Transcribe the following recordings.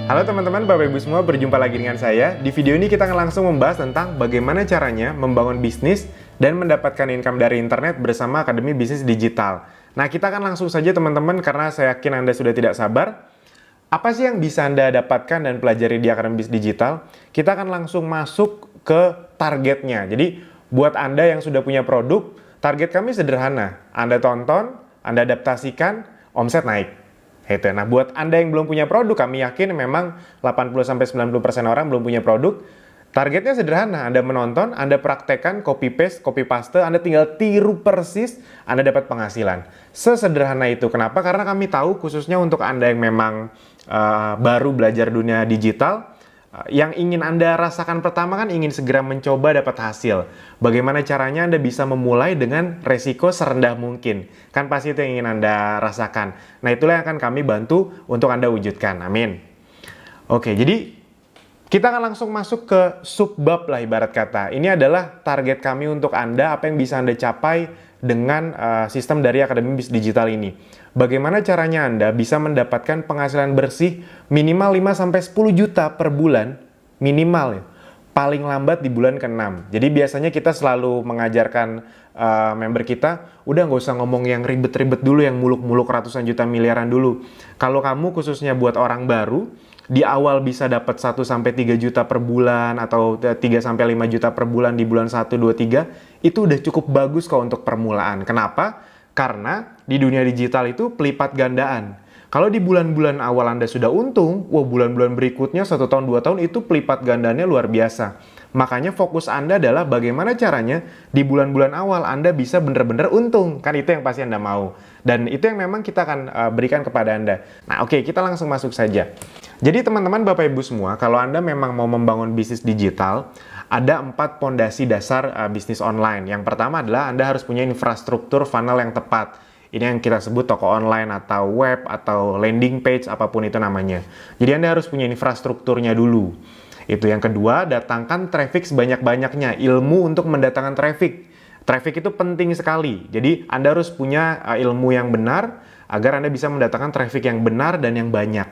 Halo teman-teman, Bapak Ibu semua, berjumpa lagi dengan saya. Di video ini kita akan langsung membahas tentang bagaimana caranya membangun bisnis dan mendapatkan income dari internet bersama Akademi Bisnis Digital. Nah, kita akan langsung saja teman-teman, karena saya yakin Anda sudah tidak sabar. Apa sih yang bisa Anda dapatkan dan pelajari di Akademi Bisnis Digital? Kita akan langsung masuk ke targetnya. Jadi, buat Anda yang sudah punya produk, target kami sederhana. Anda tonton, Anda adaptasikan, omset naik. Gitu. Nah, buat Anda yang belum punya produk, kami yakin memang 80-90% orang belum punya produk. Targetnya sederhana, Anda menonton, Anda praktekkan, copy paste, Anda tinggal tiru persis, Anda dapat penghasilan. Sesederhana itu. Kenapa? Karena kami tahu khususnya untuk Anda yang memang baru belajar dunia digital, yang ingin Anda rasakan pertama kan ingin segera mencoba dapat hasil. Bagaimana caranya Anda bisa memulai dengan resiko serendah mungkin. Kan pasti itu yang ingin Anda rasakan. Nah, itulah yang akan kami bantu untuk Anda wujudkan. Amin. Oke, jadi kita akan langsung masuk ke subbab lah ibarat kata. Ini adalah target kami untuk Anda, apa yang bisa Anda capai dengan sistem dari Akademi Bisnis Digital ini. Bagaimana caranya Anda bisa mendapatkan penghasilan bersih minimal 5-10 juta per bulan, minimal ya. Paling lambat di bulan ke-6. Jadi biasanya kita selalu mengajarkan member kita, udah nggak usah ngomong yang ribet-ribet dulu, yang muluk-muluk ratusan juta miliaran dulu. Kalau kamu khususnya buat orang baru, di awal bisa dapat 1-3 juta per bulan atau 3-5 juta per bulan di bulan 1, 2, 3, itu udah cukup bagus kok untuk permulaan. Kenapa? Karena di dunia digital itu pelipat gandaan. Kalau di bulan-bulan awal Anda sudah untung, wah bulan-bulan berikutnya 1 tahun, 2 tahun itu pelipat gandanya luar biasa. Makanya fokus Anda adalah bagaimana caranya di bulan-bulan awal Anda bisa benar-benar untung. Kan itu yang pasti Anda mau. Dan itu yang memang kita akan berikan kepada Anda. Nah, oke, kita langsung masuk saja. Jadi teman-teman, Bapak Ibu semua, kalau Anda memang mau membangun bisnis digital, ada 4 pondasi dasar bisnis online. Yang pertama adalah Anda harus punya infrastruktur funnel yang tepat. Ini yang kita sebut toko online atau web atau landing page, apapun itu namanya. Jadi Anda harus punya infrastrukturnya dulu. Itu yang kedua, datangkan traffic sebanyak-banyaknya, ilmu untuk mendatangkan traffic. Traffic itu penting sekali. Jadi Anda harus punya ilmu yang benar agar Anda bisa mendatangkan traffic yang benar dan yang banyak.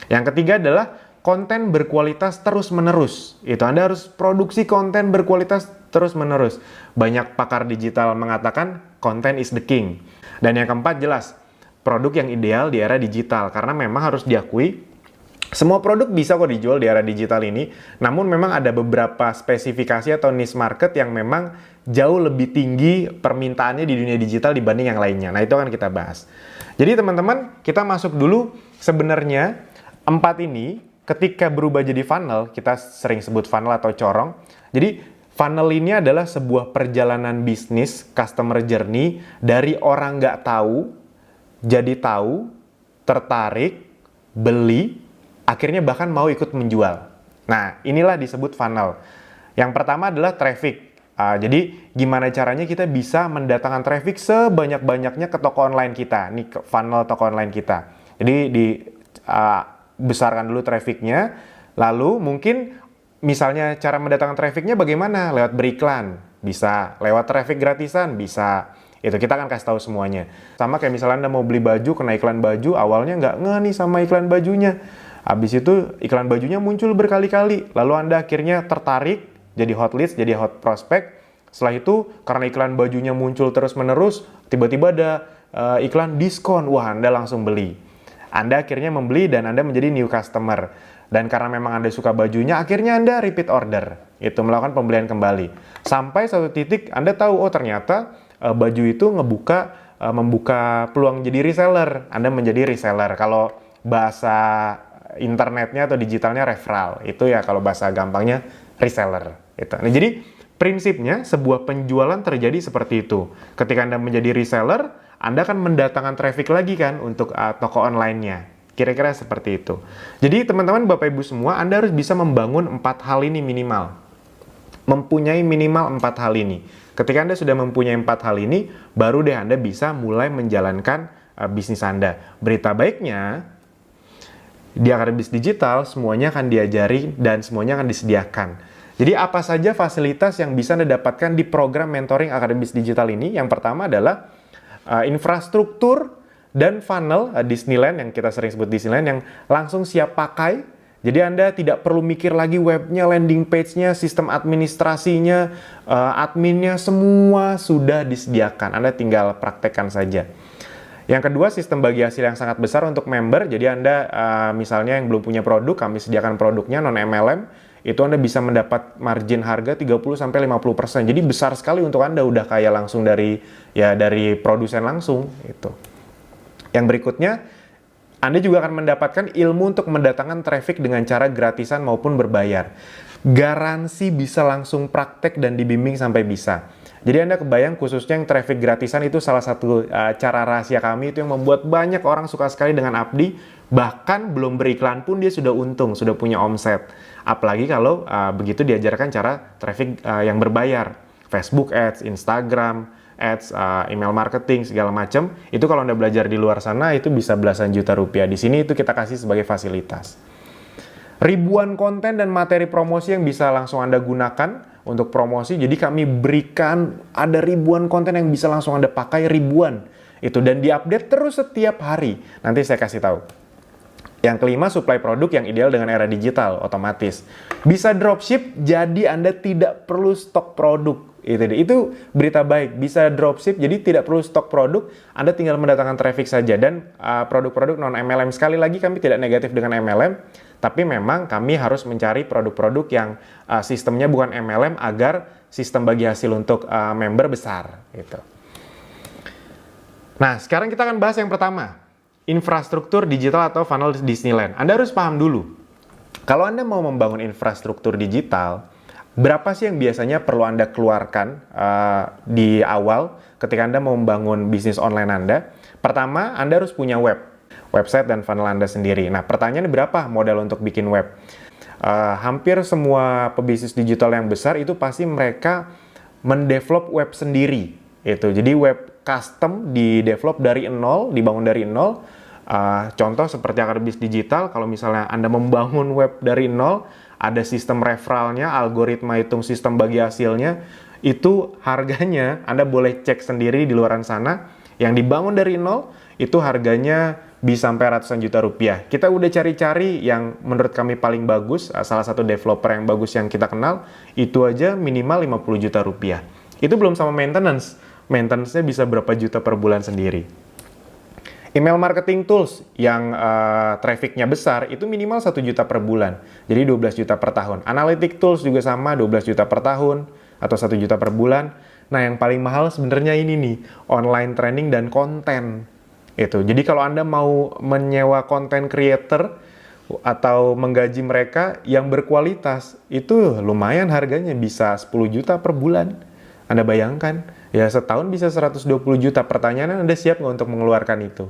Yang ketiga adalah konten berkualitas terus-menerus. Itu Anda harus produksi konten berkualitas terus-menerus. Banyak pakar digital mengatakan content is the king. Dan yang keempat jelas, produk yang ideal di era digital. Karena memang harus diakui, semua produk bisa kok dijual di era digital ini. Namun memang ada beberapa spesifikasi atau niche market yang memang jauh lebih tinggi permintaannya di dunia digital dibanding yang lainnya. Nah, itu akan kita bahas. Jadi teman-teman, kita masuk dulu sebenarnya 4 ini ketika berubah jadi funnel, kita sering sebut funnel atau corong. Jadi funnel ini adalah sebuah perjalanan bisnis, customer journey, dari orang nggak tahu, jadi tahu, tertarik, beli, akhirnya bahkan mau ikut menjual. Nah, inilah disebut funnel. Yang pertama adalah traffic. Jadi, gimana caranya kita bisa mendatangkan traffic sebanyak-banyaknya ke toko online kita. Ini funnel toko online kita. Jadi, besarkan dulu trafficnya, lalu mungkin misalnya cara mendatangkan trafficnya bagaimana? Lewat beriklan, bisa. Lewat traffic gratisan, bisa. Itu kita akan kasih tahu semuanya. Sama kayak misalnya Anda mau beli baju, kena iklan baju, awalnya nggak ngeh nih sama iklan bajunya. Habis itu iklan bajunya muncul berkali-kali, lalu Anda akhirnya tertarik, jadi hot leads, jadi hot prospect. Setelah itu, karena iklan bajunya muncul terus-menerus, tiba-tiba ada iklan diskon, wah Anda langsung beli. Anda akhirnya membeli dan Anda menjadi new customer. Dan karena memang Anda suka bajunya, akhirnya Anda repeat order. Itu melakukan pembelian kembali. Sampai satu titik Anda tahu, oh ternyata baju itu membuka peluang jadi reseller. Anda menjadi reseller. Kalau bahasa internetnya atau digitalnya referral. Itu ya kalau bahasa gampangnya reseller. Itu. Nah, jadi prinsipnya sebuah penjualan terjadi seperti itu. Ketika Anda menjadi reseller, Anda akan mendatangkan traffic lagi kan untuk toko online-nya. Kira-kira seperti itu. Jadi teman-teman, Bapak Ibu semua, Anda harus bisa membangun 4 hal ini minimal. Mempunyai minimal 4 hal ini. Ketika Anda sudah mempunyai 4 hal ini, baru deh Anda bisa mulai menjalankan bisnis Anda. Berita baiknya, di Akademi Bisnis Digital semuanya akan diajari dan semuanya akan disediakan. Jadi apa saja fasilitas yang bisa Anda dapatkan di program mentoring Akademi Bisnis Digital ini? Yang pertama adalah infrastruktur dan funnel Disneyland, yang kita sering sebut Disneyland, yang langsung siap pakai Jadi Anda tidak perlu mikir lagi webnya, landing page-nya, sistem administrasinya, adminnya, semua sudah disediakan. Anda tinggal praktekkan saja. Yang kedua, sistem bagi hasil yang sangat besar untuk member. Jadi Anda misalnya yang belum punya produk, kami sediakan produknya non-MLM, itu Anda bisa mendapat margin harga 30-50%. Jadi besar sekali untuk Anda, udah kayak langsung dari produsen langsung itu. Yang berikutnya, Anda juga akan mendapatkan ilmu untuk mendatangkan traffic dengan cara gratisan maupun berbayar. Garansi bisa langsung praktek dan dibimbing sampai bisa. Jadi Anda kebayang khususnya yang traffic gratisan itu salah satu cara rahasia kami itu yang membuat banyak orang suka sekali dengan Abdi. Bahkan belum beriklan pun dia sudah untung, sudah punya omset. Apalagi kalau begitu diajarkan cara traffic yang berbayar. Facebook Ads, Instagram Ads, email marketing, segala macam. Itu kalau Anda belajar di luar sana, itu bisa belasan juta rupiah. Di sini itu kita kasih sebagai fasilitas. Ribuan konten dan materi promosi yang bisa langsung Anda gunakan untuk promosi. Jadi kami berikan ada ribuan konten yang bisa langsung Anda pakai, ribuan. Itu, dan diupdate terus setiap hari. Nanti saya kasih tahu. Yang kelima, supply produk yang ideal dengan era digital, otomatis. Bisa dropship, jadi Anda tidak perlu stok produk. Itu berita baik, bisa dropship, jadi tidak perlu stok produk, Anda tinggal mendatangkan traffic saja. Dan produk-produk non-MLM, sekali lagi kami tidak negatif dengan MLM, tapi memang kami harus mencari produk-produk yang sistemnya bukan MLM agar sistem bagi hasil untuk member besar. Gitu. Nah, sekarang kita akan bahas yang pertama, infrastruktur digital atau funnel Disneyland. Anda harus paham dulu, kalau Anda mau membangun infrastruktur digital, berapa sih yang biasanya perlu Anda keluarkan di awal ketika Anda mau membangun bisnis online Anda? Pertama, Anda harus punya website dan funnel Anda sendiri. Nah, pertanyaannya berapa modal untuk bikin web? Hampir semua pebisnis digital yang besar itu pasti mereka mendevelop web sendiri. Jadi web custom di-develop dari nol, dibangun dari nol. Contoh seperti Akademi Digital, kalau misalnya Anda membangun web dari nol, ada sistem referralnya, algoritma hitung sistem bagi hasilnya, itu harganya Anda boleh cek sendiri di luaran sana. Yang dibangun dari nol, itu harganya bisa sampai ratusan juta rupiah. Kita udah cari-cari yang menurut kami paling bagus, salah satu developer yang bagus yang kita kenal, itu aja minimal 50 juta rupiah. Itu belum sama maintenance. Maintenance-nya bisa berapa juta per bulan sendiri. Email marketing tools yang traffic-nya besar itu minimal 1 juta per bulan. Jadi 12 juta per tahun. Analytic tools juga sama, 12 juta per tahun atau 1 juta per bulan. Nah, yang paling mahal sebenarnya ini nih, online training dan konten. Jadi kalau Anda mau menyewa content creator atau menggaji mereka yang berkualitas, itu lumayan harganya, bisa 10 juta per bulan. Anda bayangkan, ya setahun bisa 120 juta. Pertanyaannya, Anda siap nggak untuk mengeluarkan itu?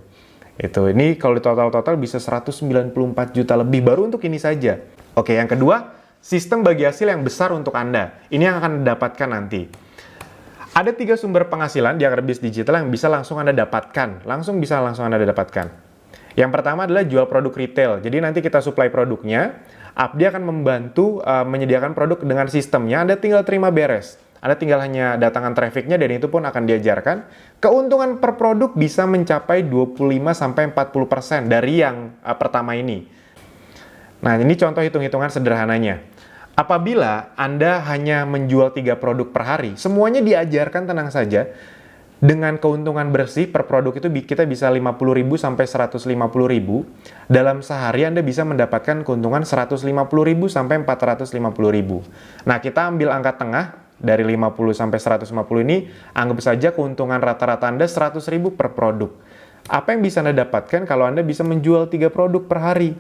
Ini kalau di total bisa 194 juta lebih baru untuk ini saja. Oke, yang kedua, sistem bagi hasil yang besar untuk Anda. Ini yang akan Anda dapatkan nanti. Ada 3 sumber penghasilan di Akademi Digital yang bisa langsung Anda dapatkan. Bisa langsung Anda dapatkan. Yang pertama adalah jual produk retail. Jadi nanti kita supply produknya, Abdi akan membantu menyediakan produk dengan sistemnya, Anda tinggal terima beres. Anda tinggal hanya datangkan trafficnya dan itu pun akan diajarkan. Keuntungan per produk bisa mencapai 25-40% dari yang pertama ini. Nah, ini contoh hitung-hitungan sederhananya. Apabila Anda hanya menjual 3 produk per hari, semuanya diajarkan, tenang saja. Dengan keuntungan bersih per produk itu kita bisa 50.000 sampai 150.000. Dalam sehari Anda bisa mendapatkan keuntungan 150.000 sampai 450.000. Nah, kita ambil angka tengah. Dari 50 sampai 150 ini, anggap saja keuntungan rata-rata Anda 100.000 per produk. Apa yang bisa Anda dapatkan kalau Anda bisa menjual 3 produk per hari?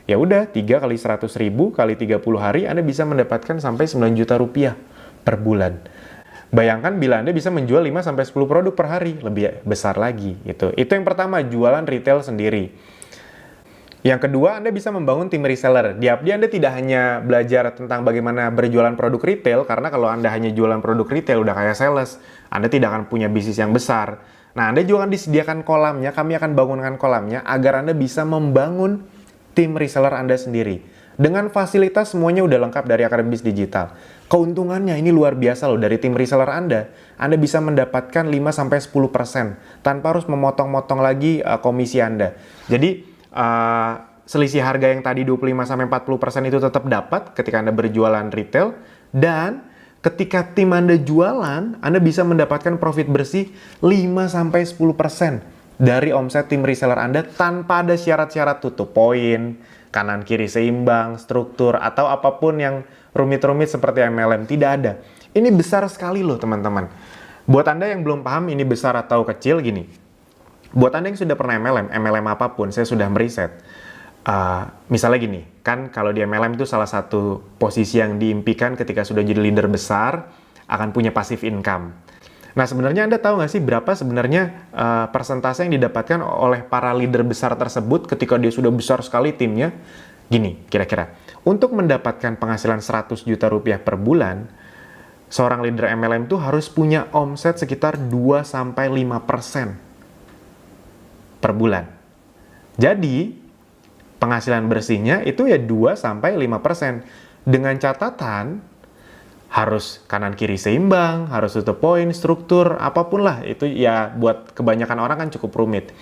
Ya udah, 3 kali 100.000 kali 30 hari, Anda bisa mendapatkan sampai 9 juta rupiah per bulan. Bayangkan bila Anda bisa menjual 5 sampai 10 produk per hari, lebih besar lagi. Itu yang pertama, jualan retail sendiri. Yang kedua, Anda bisa membangun tim reseller. Di Abdi Anda tidak hanya belajar tentang bagaimana berjualan produk retail, karena kalau Anda hanya jualan produk retail, udah kayak sales, Anda tidak akan punya bisnis yang besar. Nah, Anda juga akan disediakan kolamnya, kami akan bangunkan kolamnya, agar Anda bisa membangun tim reseller Anda sendiri. Dengan fasilitas semuanya udah lengkap dari Akademi Digital. Keuntungannya ini luar biasa loh, dari tim reseller Anda bisa mendapatkan 5-10% tanpa harus memotong-motong lagi komisi Anda. Jadi, selisih harga yang tadi 25-40% itu tetap dapat ketika Anda berjualan retail, dan ketika tim Anda jualan, Anda bisa mendapatkan profit bersih 5-10% dari omset tim reseller Anda tanpa ada syarat-syarat tutup poin, kanan kiri seimbang, struktur, atau apapun yang rumit-rumit seperti MLM. Tidak ada. Ini besar sekali loh teman-teman. Buat Anda yang belum paham ini besar atau kecil, gini. Buat Anda yang sudah pernah MLM apapun, saya sudah meriset. Misalnya gini, kan kalau di MLM itu salah satu posisi yang diimpikan ketika sudah jadi leader besar, akan punya passive income. Nah sebenarnya Anda tahu nggak sih berapa sebenarnya persentase yang didapatkan oleh para leader besar tersebut ketika dia sudah besar sekali timnya? Gini, kira-kira, untuk mendapatkan penghasilan 100 juta rupiah per bulan, seorang leader MLM itu harus punya omset sekitar 2-5% per bulan. Jadi, penghasilan bersihnya itu ya 2-5%. Dengan catatan, harus kanan kiri seimbang, harus tutup poin, struktur, apapun lah. Itu ya buat kebanyakan orang kan cukup rumit.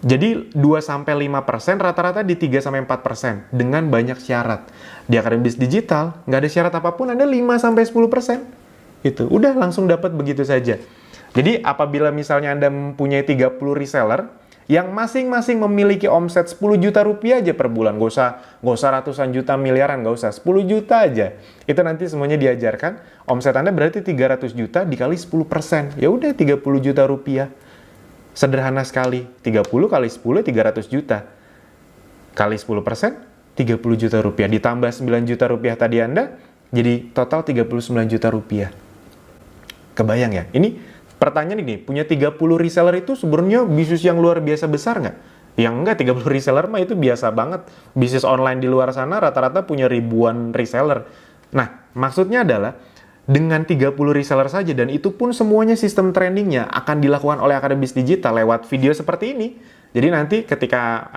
Jadi 2-5%, rata-rata di 3-4% dengan banyak syarat. Di Akademi Bisnis Digital, nggak ada syarat apapun, Anda 5-10%. Itu, udah langsung dapat begitu saja. Jadi apabila misalnya Anda mempunyai 30 reseller yang masing-masing memiliki omset 10 juta rupiah aja per bulan, nggak usah ratusan juta miliaran, nggak usah, 10 juta aja. Itu nanti semuanya diajarkan, omset Anda berarti 300 juta dikali 10%. Ya udah 30 juta rupiah. Sederhana sekali, 30 kali 10, 300 juta. Kali 10%, 30 juta rupiah. Ditambah 9 juta rupiah tadi Anda, jadi total 39 juta rupiah. Kebayang ya? Ini pertanyaan ini, punya 30 reseller itu sebenarnya bisnis yang luar biasa besar nggak? Yang enggak, 30 reseller mah itu biasa banget. Bisnis online di luar sana rata-rata punya ribuan reseller. Nah, maksudnya adalah dengan 30 reseller saja, dan itu pun semuanya sistem trainingnya akan dilakukan oleh Akademi Bisnis Digital lewat video seperti ini. Jadi nanti ketika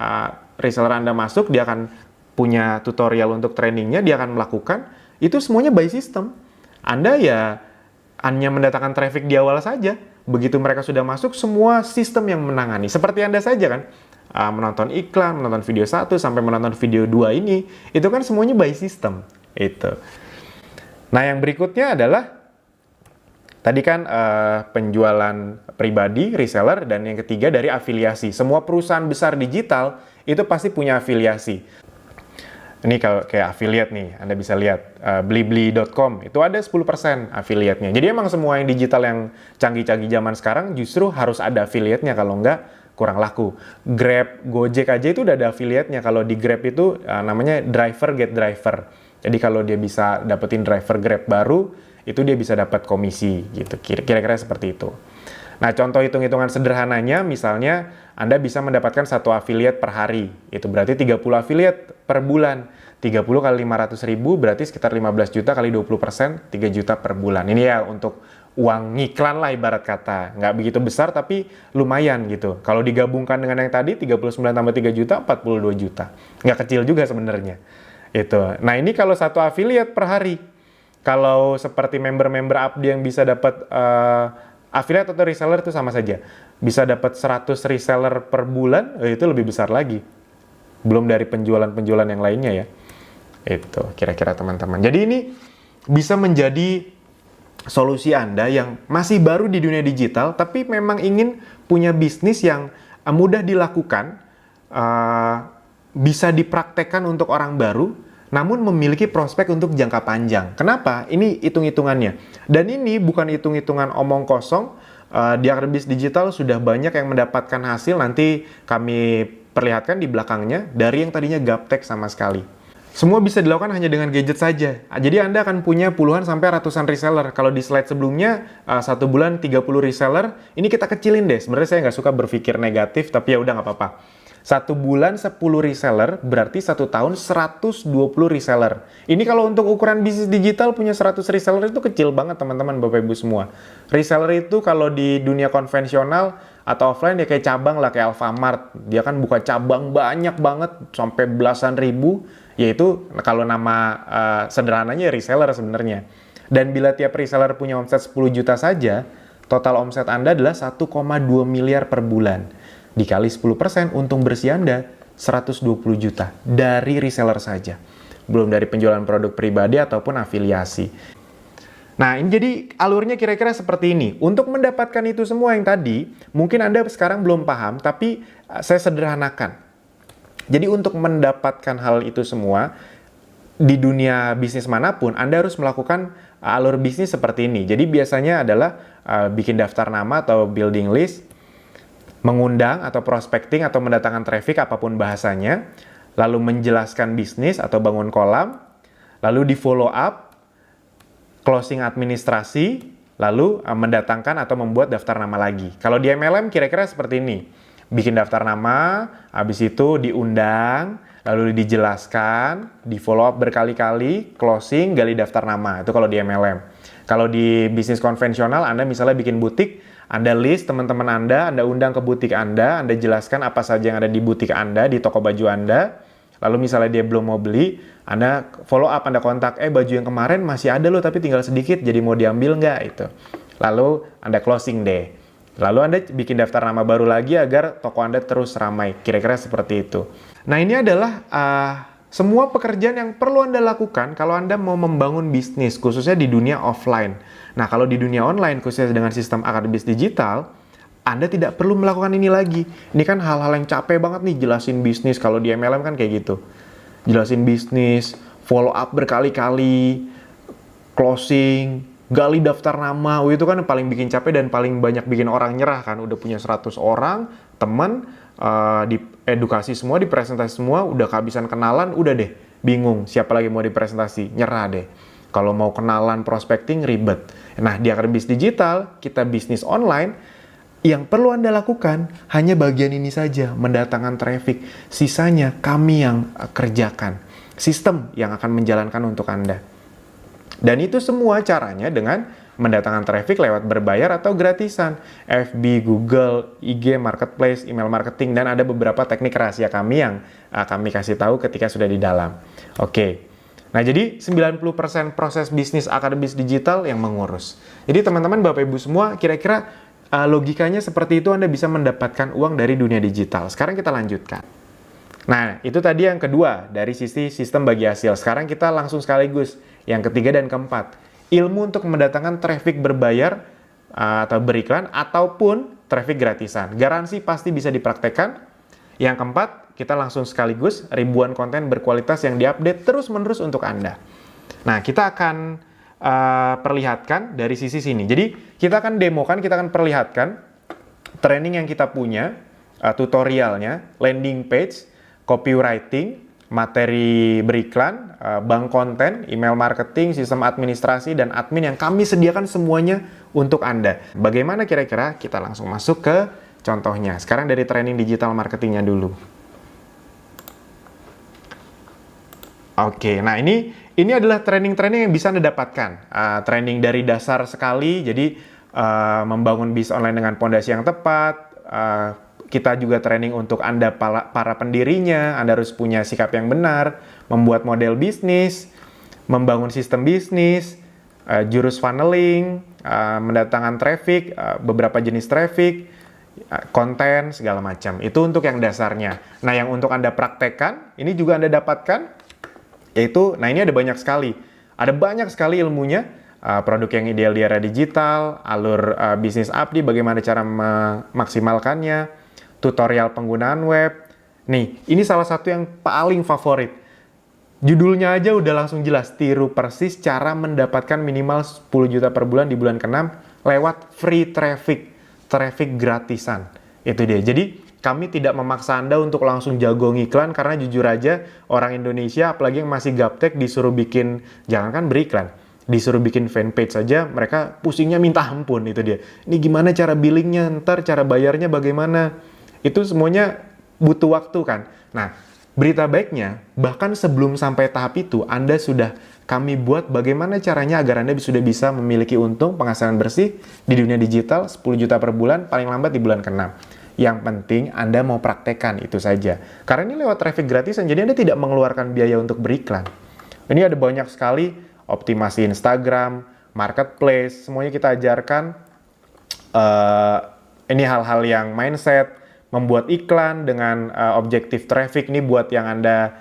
reseller Anda masuk, dia akan punya tutorial untuk trainingnya, dia akan melakukan, itu semuanya by system. Anda ya hanya mendatangkan traffic di awal saja. Begitu mereka sudah masuk, semua sistem yang menangani. Seperti Anda saja kan, menonton iklan, menonton video 1 sampai menonton video 2 ini, itu kan semuanya by system. Itu. Nah, yang berikutnya adalah, tadi kan penjualan pribadi, reseller, dan yang ketiga dari afiliasi. Semua perusahaan besar digital itu pasti punya afiliasi. Ini kalau kayak affiliate nih, Anda bisa lihat blibli.com itu ada 10% affiliate-nya. Jadi emang semua yang digital yang canggih-canggih zaman sekarang justru harus ada affiliate-nya, kalau enggak kurang laku. Grab, Gojek aja itu udah ada affiliate-nya. Kalau di Grab itu namanya driver get driver. Jadi kalau dia bisa dapetin driver Grab baru, itu dia bisa dapat komisi gitu. Kira-kira seperti itu. Nah, contoh hitung-hitungan sederhananya, misalnya Anda bisa mendapatkan satu affiliate per hari. Itu berarti 30 affiliate per bulan. 30 kali 500 ribu berarti sekitar 15 juta kali 20%, 3 juta per bulan. Ini ya untuk uang ngiklan lah ibarat kata. Nggak begitu besar tapi lumayan gitu. Kalau digabungkan dengan yang tadi, 39 tambah 3 juta, 42 juta. Nggak kecil juga sebenarnya. Itu. Nah, ini kalau satu affiliate per hari. Kalau seperti member-member Abdi yang bisa dapat affiliate atau reseller itu sama saja. Bisa dapat 100 reseller per bulan, itu lebih besar lagi. Belum dari penjualan-penjualan yang lainnya ya. Itu kira-kira teman-teman. Jadi ini bisa menjadi solusi Anda yang masih baru di dunia digital, tapi memang ingin punya bisnis yang mudah dilakukan, bisa dipraktekkan untuk orang baru, namun memiliki prospek untuk jangka panjang. Kenapa? Ini hitung-hitungannya. Dan ini bukan hitung-hitungan omong kosong. Di Akademi Bisnis Digital sudah banyak yang mendapatkan hasil. Nanti kami perlihatkan di belakangnya dari yang tadinya gaptek sama sekali. Semua bisa dilakukan hanya dengan gadget saja. Jadi Anda akan punya puluhan sampai ratusan reseller. Kalau di slide sebelumnya, 1 bulan 30 reseller. Ini kita kecilin deh. Sebenarnya saya nggak suka berpikir negatif, tapi ya udah nggak apa-apa. 1 bulan 10 reseller, berarti 1 tahun 120 reseller. Ini kalau untuk ukuran bisnis digital punya 100 reseller itu kecil banget teman-teman, Bapak Ibu semua. Reseller itu kalau di dunia konvensional atau offline ya kayak cabang lah, kayak Alfamart. Dia kan buka cabang banyak banget, sampai belasan ribu. Yaitu kalau nama sederhananya reseller sebenarnya. Dan bila tiap reseller punya omset 10 juta saja, total omset Anda adalah 1,2 miliar per bulan. Dikali 10%, untung bersih Anda 120 juta dari reseller saja. Belum dari penjualan produk pribadi ataupun afiliasi. Nah, ini jadi alurnya kira-kira seperti ini. Untuk mendapatkan itu semua yang tadi, mungkin Anda sekarang belum paham, tapi saya sederhanakan. Jadi untuk mendapatkan hal itu semua, di dunia bisnis manapun, Anda harus melakukan alur bisnis seperti ini. Jadi biasanya adalah bikin daftar nama atau building list, mengundang atau prospecting atau mendatangkan traffic apapun bahasanya, lalu menjelaskan bisnis atau bangun kolam, lalu di follow up, closing administrasi, lalu mendatangkan atau membuat daftar nama lagi. Kalau di MLM kira-kira seperti ini. Bikin daftar nama, habis itu diundang, lalu dijelaskan, di follow up berkali-kali, closing, gali daftar nama. Itu kalau di MLM. Kalau di bisnis konvensional, Anda misalnya bikin butik, Anda list teman-teman Anda undang ke butik Anda jelaskan apa saja yang ada di butik Anda, di toko baju Anda. Lalu misalnya dia belum mau beli, Anda follow up, Anda kontak, baju yang kemarin masih ada loh tapi tinggal sedikit, jadi mau diambil nggak? Itu. Lalu Anda closing deh. Lalu Anda bikin daftar nama baru lagi agar toko Anda terus ramai. Kira-kira seperti itu. Nah, ini adalah semua pekerjaan yang perlu Anda lakukan kalau Anda mau membangun bisnis, khususnya di dunia offline. Nah, kalau di dunia online, khususnya dengan sistem akademis digital, Anda tidak perlu melakukan ini lagi. Ini kan hal-hal yang capek banget nih, jelasin bisnis. Kalau di MLM kan kayak gitu. Jelasin bisnis, follow up berkali-kali, closing, gali daftar nama, itu kan paling bikin capek dan paling banyak bikin orang nyerah kan. Udah punya 100 orang, teman, di edukasi semua, di presentasi semua, udah kehabisan kenalan, udah deh, bingung siapa lagi mau dipresentasi, nyerah deh. Kalau mau kenalan, prospecting, ribet. Nah, di akademis digital, kita bisnis online, yang perlu Anda lakukan hanya bagian ini saja, mendatangkan traffic. Sisanya kami yang kerjakan. Sistem yang akan menjalankan untuk Anda. Dan itu semua caranya dengan mendatangkan traffic lewat berbayar atau gratisan. FB, Google, IG, Marketplace, email marketing, dan ada beberapa teknik rahasia kami yang kami kasih tahu ketika sudah di dalam. Oke. Nah, jadi 90% proses bisnis akademis digital yang mengurus. Jadi teman-teman, Bapak Ibu semua, kira-kira logikanya seperti itu Anda bisa mendapatkan uang dari dunia digital. Sekarang kita lanjutkan. Nah, itu tadi yang kedua dari sisi sistem bagi hasil. Sekarang kita langsung sekaligus yang ketiga dan keempat. Ilmu untuk mendatangkan traffic berbayar atau beriklan ataupun traffic gratisan. Garansi pasti bisa dipraktekkan. Yang keempat, kita langsung sekaligus ribuan konten berkualitas yang diupdate terus-menerus untuk Anda. Nah, kita akan perlihatkan dari sisi sini. Jadi, kita akan demokan, kita akan perlihatkan training yang kita punya, tutorialnya, landing page, copywriting, materi beriklan, bank konten, email marketing, sistem administrasi, dan admin yang kami sediakan semuanya untuk Anda. Bagaimana kira-kira? Kita langsung masuk ke contohnya. Sekarang dari training digital marketingnya dulu. Oke, nah ini adalah training-training yang bisa Anda dapatkan. Training dari dasar sekali, jadi membangun bisnis online dengan pondasi yang tepat. Kita juga training untuk Anda para pendirinya, Anda harus punya sikap yang benar, membuat model bisnis, membangun sistem bisnis, jurus funneling, mendatangkan traffic, beberapa jenis traffic, konten, segala macam. Itu untuk yang dasarnya. Nah, yang untuk Anda praktekkan, ini juga Anda dapatkan, yaitu, nah ini ada banyak sekali. Ada banyak sekali ilmunya, produk yang ideal di era digital, alur bisnis abdi, bagaimana cara memaksimalkannya, tutorial penggunaan web. Nih, ini salah satu yang paling favorit. Judulnya aja udah langsung jelas, tiru persis cara mendapatkan minimal 10 juta per bulan di bulan ke-6 lewat free traffic gratisan. Itu dia. Jadi, kami tidak memaksa Anda untuk langsung jago ngiklan, karena jujur aja orang Indonesia, apalagi yang masih gaptek, disuruh bikin, jangankan beriklan, disuruh bikin fanpage saja, mereka pusingnya minta ampun. Itu dia. Ini gimana cara billingnya, ntar cara bayarnya bagaimana? Itu semuanya butuh waktu kan. Nah, berita baiknya, bahkan sebelum sampai tahap itu, Anda sudah kami buat bagaimana caranya agar Anda sudah bisa memiliki untung penghasilan bersih di dunia digital 10 juta per bulan, paling lambat di bulan ke-6. Yang penting Anda mau praktekkan, itu saja. Karena ini lewat traffic gratisan, jadi Anda tidak mengeluarkan biaya untuk beriklan. Ini ada banyak sekali, optimasi Instagram, marketplace, semuanya kita ajarkan. Ini hal-hal yang mindset, membuat iklan dengan objektif traffic nih buat yang Anda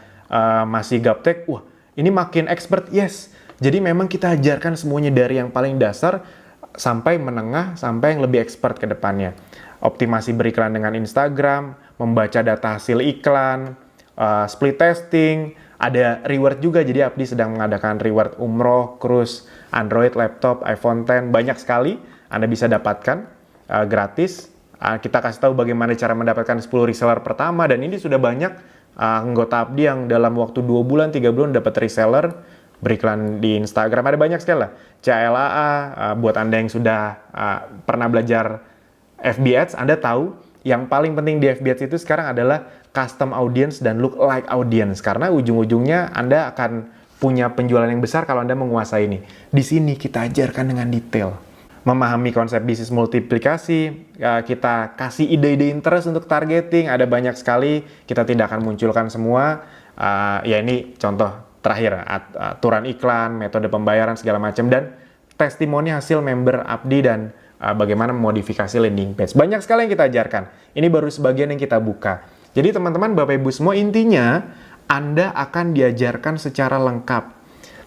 masih gaptek. Wah, ini makin expert, yes. Jadi memang kita ajarkan semuanya dari yang paling dasar sampai menengah, sampai yang lebih expert ke depannya. Optimasi beriklan dengan Instagram, membaca data hasil iklan, split testing, ada reward juga. Jadi Apdi sedang mengadakan reward umroh, cruise, Android, laptop, iPhone X, banyak sekali Anda bisa dapatkan gratis. Kita kasih tahu bagaimana cara mendapatkan 10 reseller pertama, dan ini sudah banyak anggota Apdi yang dalam waktu 2 bulan, 3 bulan dapat reseller beriklan di Instagram. Ada banyak sekali lah. CLAA, buat Anda yang sudah pernah belajar FB Ads, Anda tahu yang paling penting di FB Ads itu sekarang adalah custom audience dan look like audience. Karena ujung-ujungnya Anda akan punya penjualan yang besar kalau Anda menguasai ini. Di sini kita ajarkan dengan detail. Memahami konsep bisnis multiplikasi, kita kasih ide-ide interest untuk targeting, ada banyak sekali, kita tidak akan munculkan semua. Ya ini contoh terakhir, aturan iklan, metode pembayaran, segala macam, dan testimoni hasil member Apdi dan bagaimana memodifikasi landing page. Banyak sekali yang kita ajarkan. Ini baru sebagian yang kita buka. Jadi teman-teman, Bapak Ibu semua, intinya Anda akan diajarkan secara lengkap.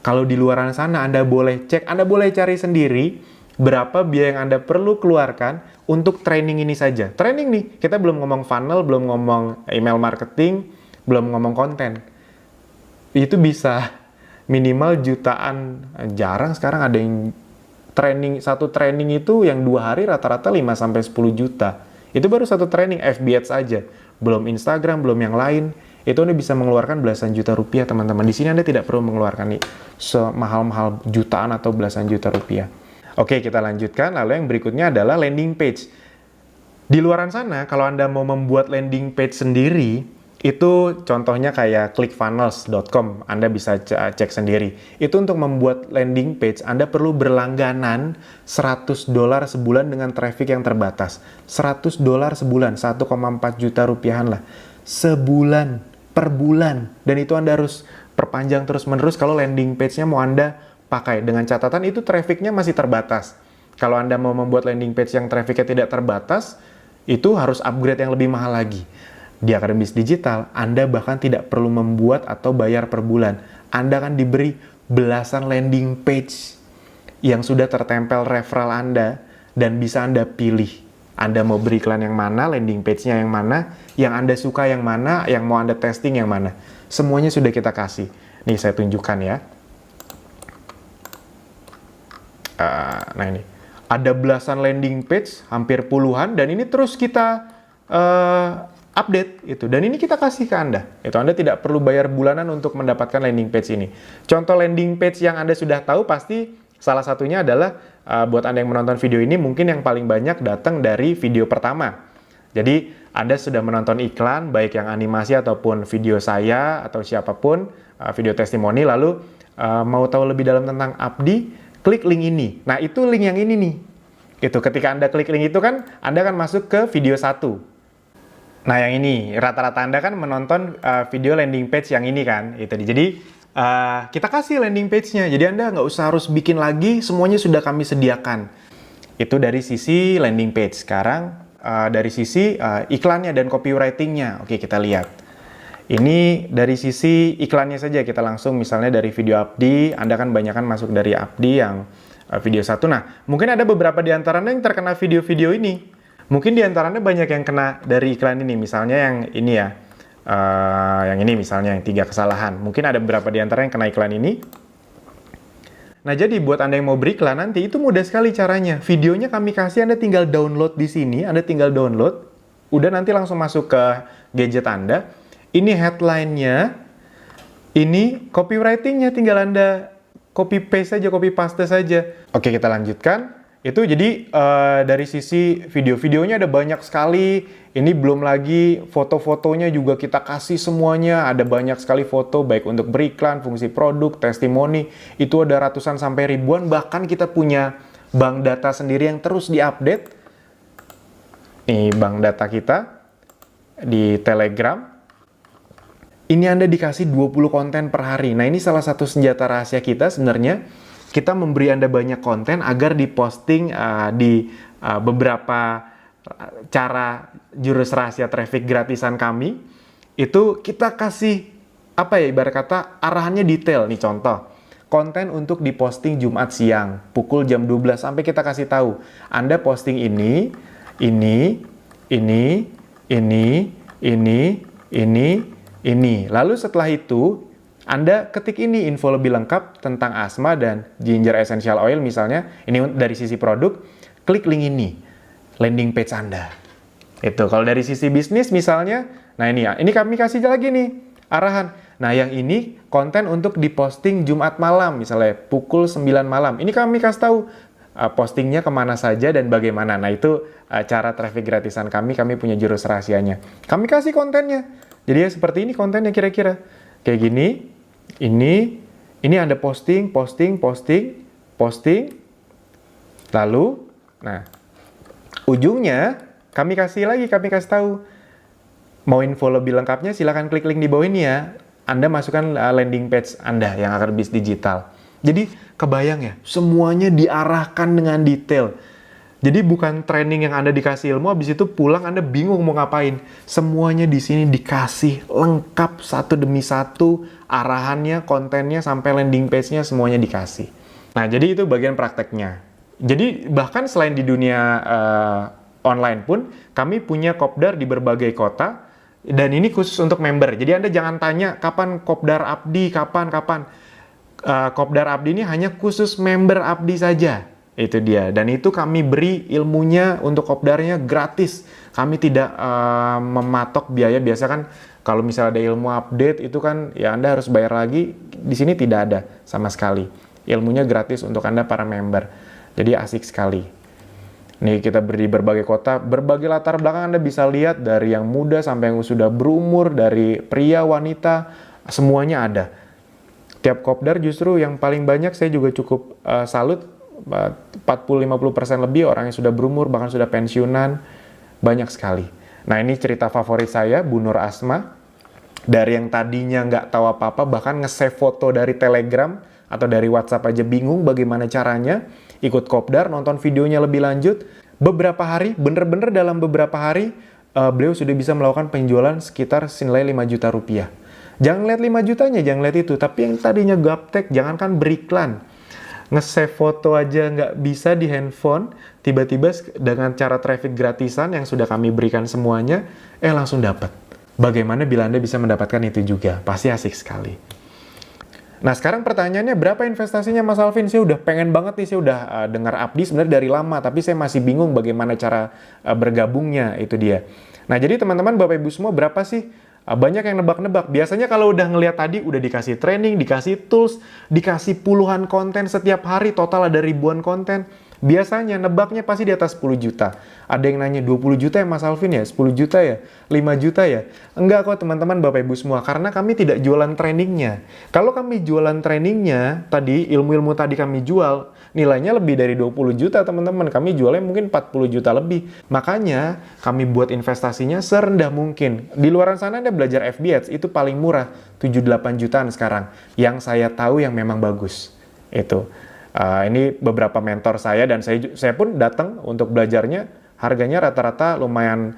Kalau di luar sana Anda boleh cek, Anda boleh cari sendiri berapa biaya yang Anda perlu keluarkan untuk training ini saja. Training nih, kita belum ngomong funnel, belum ngomong email marketing, belum ngomong konten. Itu bisa minimal jutaan. Jarang sekarang ada yang training, satu training itu yang 2 hari rata-rata 5-10 juta. Itu baru satu training FB Ads aja. Belum Instagram, belum yang lain. Itu Anda bisa mengeluarkan belasan juta rupiah, teman-teman. Di sini Anda tidak perlu mengeluarkan nih semahal-mahal jutaan atau belasan juta rupiah. Oke, kita lanjutkan. Lalu yang berikutnya adalah landing page. Di luaran sana, kalau Anda mau membuat landing page sendiri, itu contohnya kayak clickfunnels.com. Anda bisa cek sendiri. Itu untuk membuat landing page, Anda perlu berlangganan $100 sebulan dengan traffic yang terbatas. $100 sebulan, 1,4 juta rupiahan lah. Sebulan, per bulan. Dan itu Anda harus perpanjang terus-menerus kalau landing page-nya mau Anda pakai. Dengan catatan itu traffic-nya masih terbatas. Kalau Anda mau membuat landing page yang traffic-nya tidak terbatas, itu harus upgrade yang lebih mahal lagi. Di Akademi Bisnis Digital, Anda bahkan tidak perlu membuat atau bayar per bulan. Anda akan diberi belasan landing page yang sudah tertempel referral Anda, dan bisa Anda pilih. Anda mau beri iklan yang mana, landing page-nya yang mana, yang Anda suka yang mana, yang mau Anda testing yang mana. Semuanya sudah kita kasih. Nih saya tunjukkan ya. Nah ini, ada belasan landing page, hampir puluhan, dan ini terus kita update itu. Dan ini kita kasih ke Anda. Itu Anda tidak perlu bayar bulanan untuk mendapatkan landing page ini. Contoh landing page yang Anda sudah tahu pasti salah satunya adalah buat Anda yang menonton video ini, mungkin yang paling banyak datang dari video pertama. Jadi Anda sudah menonton iklan, baik yang animasi ataupun video saya atau siapapun, video testimoni, lalu mau tahu lebih dalam tentang Apdi, klik link ini. Nah, itu link yang ini nih. Itu ketika Anda klik link itu kan, Anda akan masuk ke video 1. Nah, yang ini, rata-rata Anda kan menonton video landing page yang ini kan. Itu. Jadi, kita kasih landing page-nya. Jadi, Anda nggak usah harus bikin lagi, semuanya sudah kami sediakan. Itu dari sisi landing page. Sekarang, dari sisi iklannya dan copywriting-nya. Oke, kita lihat. Ini dari sisi iklannya saja, kita langsung misalnya dari video Apdi, Anda kan banyak kan masuk dari Apdi yang video 1. Nah, mungkin ada beberapa di antaranya yang terkena video-video ini. Mungkin di antaranya banyak yang kena dari iklan ini, misalnya yang ini ya, yang ini misalnya, yang 3 kesalahan. Mungkin ada beberapa di antara yang kena iklan ini. Nah, jadi buat Anda yang mau beriklan nanti, itu mudah sekali caranya. Videonya kami kasih, Anda tinggal download di sini, Anda tinggal download, udah nanti langsung masuk ke gadget Anda. Ini headline-nya, ini copywriting-nya, tinggal Anda copy paste saja, copy paste saja. Oke, kita lanjutkan. Itu jadi dari sisi video-videonya ada banyak sekali. Ini belum lagi foto-fotonya juga kita kasih semuanya. Ada banyak sekali foto, baik untuk beriklan, fungsi produk, testimoni. Itu ada ratusan sampai ribuan. Bahkan kita punya bank data sendiri yang terus diupdate. Nih bank data kita di Telegram. Ini Anda dikasih 20 konten per hari. Nah, ini salah satu senjata rahasia kita sebenarnya. Kita memberi Anda banyak konten agar diposting di beberapa cara jurus rahasia traffic gratisan kami, itu kita kasih, apa ya, ibarat kata arahannya detail. Nih contoh, konten untuk diposting Jumat siang, pukul jam 12, sampai kita kasih tahu, Anda posting ini, ini. Lalu setelah itu, Anda ketik ini info lebih lengkap tentang Asma dan Ginger Essential Oil misalnya, ini dari sisi produk, klik link ini, landing page Anda. Itu kalau dari sisi bisnis misalnya, nah ini kami kasih lagi nih arahan. Nah yang ini konten untuk diposting Jumat malam, misalnya pukul 9 malam. Ini kami kasih tahu postingnya kemana saja dan bagaimana. Nah itu cara traffic gratisan kami punya jurus rahasianya. Kami kasih kontennya. Jadi ya seperti ini kontennya kira-kira. Kayak gini, ini Anda posting. Lalu, nah, ujungnya kami kasih tahu. Mau info lebih lengkapnya silahkan klik link di bawah ini ya. Anda masukkan landing page Anda yang Akademi Digital. Jadi kebayang ya, semuanya diarahkan dengan detail. Jadi bukan training yang Anda dikasih ilmu, habis itu pulang Anda bingung mau ngapain. Semuanya di sini dikasih lengkap satu demi satu, arahannya, kontennya, sampai landing page-nya semuanya dikasih. Nah, jadi itu bagian prakteknya. Jadi bahkan selain di dunia online pun, kami punya kopdar di berbagai kota, dan ini khusus untuk member. Jadi Anda jangan tanya kapan kopdar Abdi, kapan. Kopdar Abdi ini hanya khusus member Abdi saja. Itu dia. Dan itu kami beri ilmunya untuk kopdarnya gratis. Kami tidak mematok biaya. Biasa kan kalau misalnya ada ilmu update itu kan ya Anda harus bayar lagi. Di sini tidak ada sama sekali. Ilmunya gratis untuk Anda para member. Jadi asik sekali. Nih kita beri berbagai kota, berbagai latar belakang Anda bisa lihat dari yang muda sampai yang sudah berumur, dari pria, wanita, semuanya ada. Tiap kopdar justru yang paling banyak saya juga cukup salut, 40-50% lebih orang yang sudah berumur, bahkan sudah pensiunan, banyak sekali. Nah ini cerita favorit saya, Bu Nur Asma, dari yang tadinya nggak tahu apa-apa, bahkan nge-save foto dari Telegram atau dari WhatsApp aja bingung bagaimana caranya, ikut kopdar, nonton videonya lebih lanjut, beberapa hari, bener-bener dalam beberapa hari, beliau sudah bisa melakukan penjualan sekitar senilai 5 juta rupiah. Jangan lihat 5 jutanya, jangan lihat itu, tapi yang tadinya gaptek, jangankan beriklan, nge-save foto aja nggak bisa di handphone, tiba-tiba dengan cara traffic gratisan yang sudah kami berikan semuanya, langsung dapat. Bagaimana bila Anda bisa mendapatkan itu juga? Pasti asik sekali. Nah sekarang pertanyaannya, berapa investasinya Mas Alvin? Saya udah pengen banget nih, saya udah dengar Abdi sebenarnya dari lama, tapi saya masih bingung bagaimana cara bergabungnya, itu dia. Nah jadi teman-teman, Bapak Ibu semua, berapa sih? Banyak yang nebak-nebak. Biasanya kalau udah ngelihat tadi, udah dikasih training, dikasih tools, dikasih puluhan konten setiap hari, total ada ribuan konten. Biasanya nebaknya pasti di atas 10 juta. Ada yang nanya 20 juta ya Mas Alvin ya? 10 juta ya? 5 juta ya? Enggak kok teman-teman, Bapak Ibu semua. Karena kami tidak jualan trainingnya. Kalau kami jualan trainingnya, tadi ilmu-ilmu tadi kami jual, nilainya lebih dari 20 juta teman-teman. Kami jualnya mungkin 40 juta lebih. Makanya kami buat investasinya serendah mungkin. Di luar sana Anda belajar FB Ads, itu paling murah. 7-8 jutaan sekarang. Yang saya tahu yang memang bagus. Itu. Ini beberapa mentor saya dan saya pun datang untuk belajarnya, harganya rata-rata lumayan.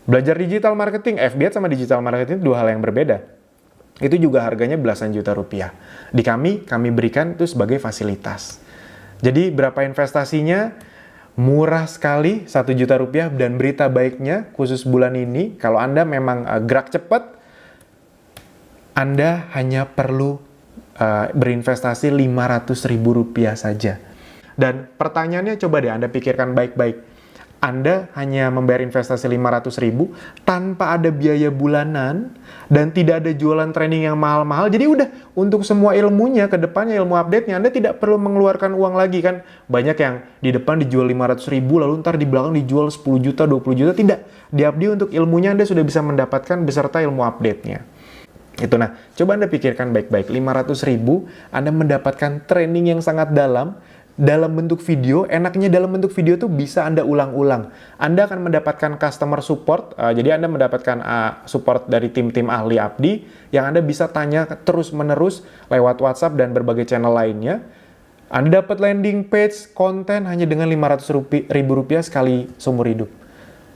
Belajar digital marketing, FB Ads sama digital marketing dua hal yang berbeda. Itu juga harganya belasan juta rupiah. Di kami berikan itu sebagai fasilitas. Jadi berapa investasinya? Murah sekali, 1 juta rupiah, dan berita baiknya khusus bulan ini, kalau Anda memang gerak cepat, Anda hanya perlu berinvestasi Rp500.000 saja. Dan pertanyaannya coba deh Anda pikirkan baik-baik. Anda hanya membayar investasi 500.000 tanpa ada biaya bulanan dan tidak ada jualan training yang mahal-mahal. Jadi udah untuk semua ilmunya ke depannya, ilmu update-nya, Anda tidak perlu mengeluarkan uang lagi kan. Banyak yang di depan dijual 500.000 lalu ntar di belakang dijual 10 juta, 20 juta. Tidak. Di Abdi untuk ilmunya Anda sudah bisa mendapatkan beserta ilmu update-nya. Itu. Nah, coba Anda pikirkan baik-baik, 500.000 Anda mendapatkan training yang sangat dalam bentuk video. Enaknya dalam bentuk video tuh bisa Anda ulang-ulang. Anda akan mendapatkan customer support, jadi Anda mendapatkan support dari tim-tim ahli Abdi yang Anda bisa tanya terus-menerus lewat WhatsApp dan berbagai channel lainnya. Anda dapat landing page, konten hanya dengan 500 ribu rupiah sekali seumur hidup.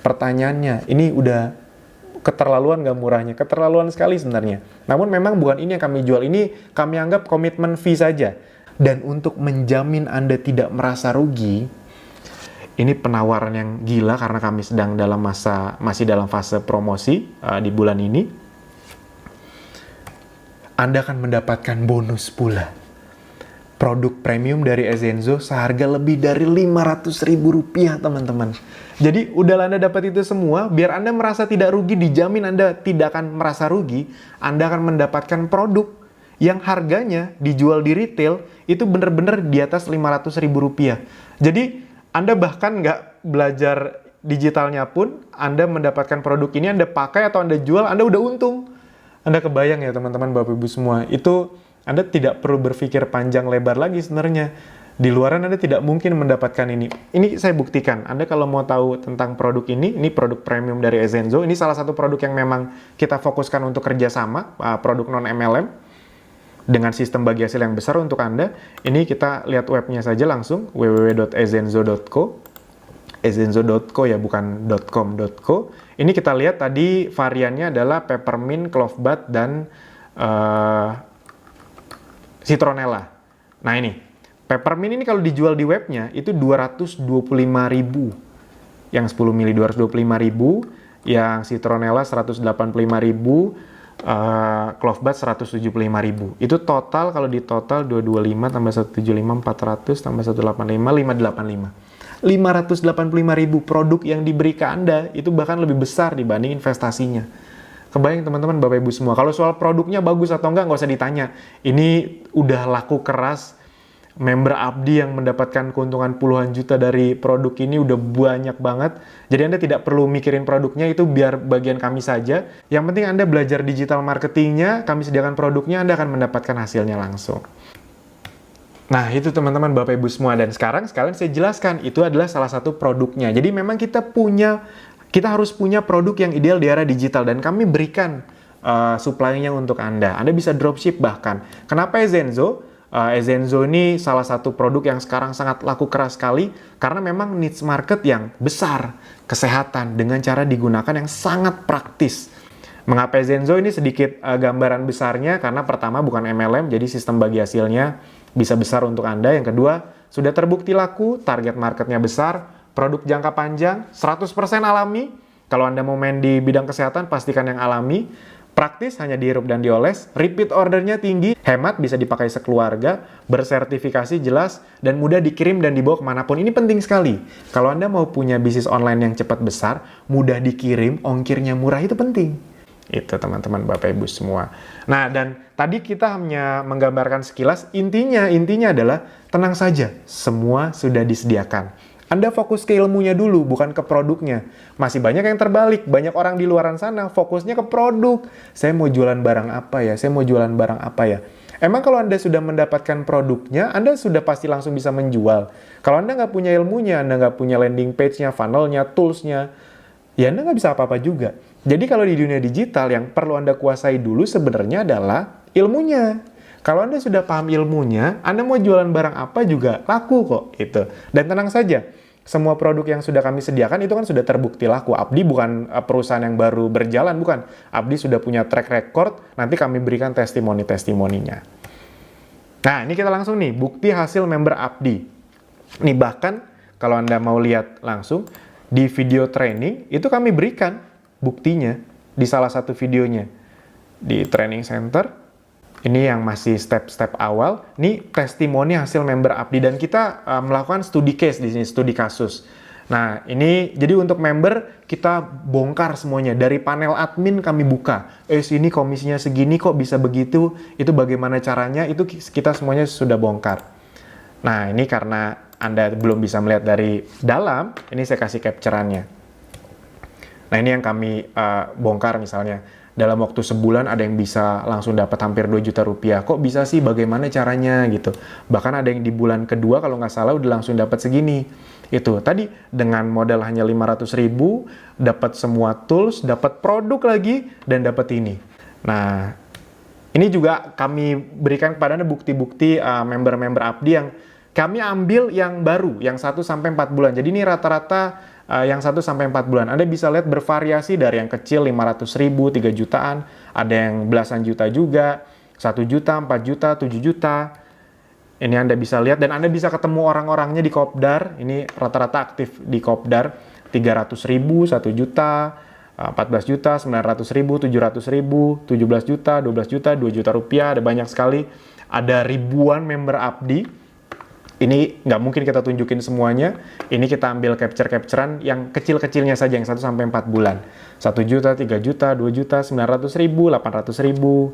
Pertanyaannya, ini udah keterlaluan nggak murahnya? Keterlaluan sekali sebenarnya. Namun memang bukan ini yang kami jual. Ini kami anggap komitmen fee saja. Dan untuk menjamin Anda tidak merasa rugi, ini penawaran yang gila karena kami sedang masih dalam fase promosi di bulan ini. Anda akan mendapatkan bonus pula. Produk premium dari Ezenzo seharga lebih dari 500 ribu rupiah, teman-teman. Jadi, udah Anda dapat itu semua, biar Anda merasa tidak rugi, dijamin Anda tidak akan merasa rugi, Anda akan mendapatkan produk yang harganya dijual di retail, itu bener-bener di atas 500 ribu rupiah. Jadi, Anda bahkan nggak belajar digitalnya pun, Anda mendapatkan produk ini, Anda pakai atau Anda jual, Anda udah untung. Anda kebayang ya, teman-teman, Bapak Ibu semua, itu Anda tidak perlu berpikir panjang lebar lagi sebenarnya. Di luaran Anda tidak mungkin mendapatkan ini. Ini saya buktikan. Anda kalau mau tahu tentang produk ini produk premium dari Ezenzo. Ini salah satu produk yang memang kita fokuskan untuk kerjasama, produk non-MLM, dengan sistem bagi hasil yang besar untuk Anda. Ini kita lihat webnya saja langsung, www.ezenzo.co. Ezenzo.co ya, bukan .com.co. Ini kita lihat tadi variannya adalah peppermint, clove bud, dan citronella. Nah ini, peppermint ini kalau dijual di webnya itu 225.000. Yang 10 mili 225.000, yang citronella 185.000, clove bud 175.000. Itu total, kalau di total 225 tambah 175 400 tambah 185 585. 585.000 produk yang diberi ke Anda itu bahkan lebih besar dibanding investasinya. Kebayang teman-teman, Bapak Ibu semua. Kalau soal produknya bagus atau nggak usah ditanya. Ini udah laku keras. Member Abdi yang mendapatkan keuntungan puluhan juta dari produk ini udah banyak banget. Jadi Anda tidak perlu mikirin produknya, itu biar bagian kami saja. Yang penting Anda belajar digital marketingnya, kami sediakan produknya, Anda akan mendapatkan hasilnya langsung. Nah, itu teman-teman, Bapak Ibu semua. Dan sekarang sekalian saya jelaskan, itu adalah salah satu produknya. Jadi memang kita harus punya produk yang ideal di era digital, dan kami berikan supply-nya untuk Anda. Anda bisa dropship bahkan. Kenapa Ezenzo? Ezenzo ini salah satu produk yang sekarang sangat laku keras sekali, karena memang niche market yang besar, kesehatan, dengan cara digunakan yang sangat praktis. Mengapa Ezenzo? Ini sedikit gambaran besarnya, karena pertama bukan MLM, jadi sistem bagi hasilnya bisa besar untuk Anda. Yang kedua, sudah terbukti laku, target marketnya besar, produk jangka panjang, 100% alami. Kalau Anda mau main di bidang kesehatan, pastikan yang alami. Praktis, hanya dihirup dan dioles. Repeat ordernya tinggi, hemat, bisa dipakai sekeluarga, bersertifikasi jelas, dan mudah dikirim dan dibawa kemanapun. Ini penting sekali. Kalau Anda mau punya bisnis online yang cepat besar, mudah dikirim, ongkirnya murah, itu penting. Itu teman-teman, Bapak Ibu semua. Nah, dan tadi kita hanya menggambarkan sekilas. Intinya adalah tenang saja, semua sudah disediakan. Anda fokus ke ilmunya dulu, bukan ke produknya. Masih banyak yang terbalik. Banyak orang di luaran sana fokusnya ke produk. Saya mau jualan barang apa ya? Saya mau jualan barang apa ya? Emang kalau Anda sudah mendapatkan produknya, Anda sudah pasti langsung bisa menjual. Kalau Anda nggak punya ilmunya, Anda nggak punya landing page-nya, funnel-nya, tools-nya, ya Anda nggak bisa apa-apa juga. Jadi kalau di dunia digital, yang perlu Anda kuasai dulu sebenarnya adalah ilmunya. Kalau Anda sudah paham ilmunya, Anda mau jualan barang apa juga laku kok. Itu. Dan tenang saja, semua produk yang sudah kami sediakan itu kan sudah terbukti laku. Abdi bukan perusahaan yang baru berjalan, bukan. Abdi sudah punya track record, nanti kami berikan testimoni-testimoninya. Nah, ini kita langsung nih, bukti hasil member Abdi. Nih, bahkan kalau Anda mau lihat langsung, di video training, itu kami berikan buktinya di salah satu videonya. Di training center, ini yang masih step-step awal. Ini testimoni hasil member Abdi, dan kita melakukan studi case di sini, studi kasus. Nah, ini jadi untuk member kita bongkar semuanya. Dari panel admin kami buka. Sini komisinya segini kok bisa begitu? Itu bagaimana caranya? Itu kita semuanya sudah bongkar. Nah, ini karena Anda belum bisa melihat dari dalam, ini saya kasih capture-annya. Nah, ini yang kami bongkar misalnya. Dalam waktu sebulan ada yang bisa langsung dapat hampir 2 juta rupiah. Kok bisa sih? Bagaimana caranya? Gitu. Bahkan ada yang di bulan kedua kalau nggak salah udah langsung dapat segini. Itu tadi dengan modal hanya 500.000, dapat semua tools, dapat produk lagi, dan dapat ini. Nah, ini juga kami berikan kepada Anda bukti-bukti member-member Abdi yang Kami ambil yang baru, yang 1-4 bulan. Jadi ini rata-rata yang 1-4 bulan. Anda bisa lihat bervariasi dari yang kecil 500.000, 3 jutaan, ada yang belasan juta juga, 1 juta, 4 juta, 7 juta. Ini Anda bisa lihat dan Anda bisa ketemu orang-orangnya di Kopdar. Ini rata-rata aktif di Kopdar. 300.000, 1 juta, 14 juta, 900.000, 700.000, 17 juta, 12 juta, 2 juta rupiah. Ada banyak sekali. Ada ribuan member Abdi. Ini nggak mungkin kita tunjukin semuanya. Ini kita ambil capture-capturean yang kecil-kecilnya saja, yang 1-4 bulan. 1 juta, 3 juta, 2 juta, 900.000, 800.000.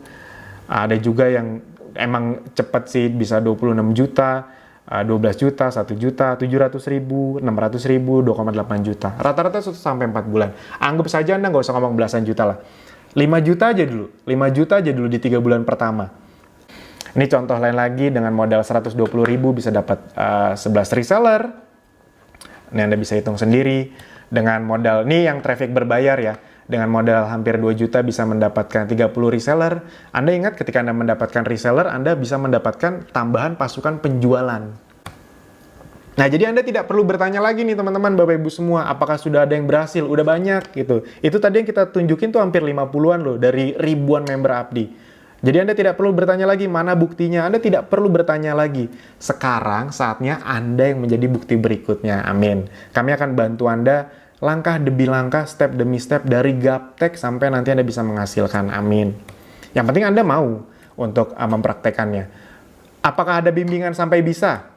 Ada juga yang emang cepet sih, bisa 26 juta, 12 juta, 1 juta, 700.000, 600.000, 2,8 juta. Rata-rata 1-4 bulan. Anggap saja Anda nggak usah ngomong belasan juta lah. 5 juta aja dulu. 5 juta aja dulu di 3 bulan pertama. Ini contoh lain lagi, dengan modal 120.000 bisa dapat 11 reseller. Ini Anda bisa hitung sendiri. Dengan modal, ini yang traffic berbayar ya. Dengan modal hampir 2 juta bisa mendapatkan 30 reseller. Anda ingat ketika Anda mendapatkan reseller, Anda bisa mendapatkan tambahan pasukan penjualan. Nah, jadi Anda tidak perlu bertanya lagi nih teman-teman, Bapak Ibu semua, apakah sudah ada yang berhasil? Udah banyak gitu. Itu tadi yang kita tunjukin tuh hampir 50-an loh, dari ribuan member Abdi. Jadi Anda tidak perlu bertanya lagi mana buktinya. Anda tidak perlu bertanya lagi. Sekarang saatnya Anda yang menjadi bukti berikutnya. Amin. Kami akan bantu Anda langkah demi langkah, step demi step, dari gaptek sampai nanti Anda bisa menghasilkan. Amin. Yang penting Anda mau untuk mempraktekannya. Apakah ada bimbingan sampai bisa?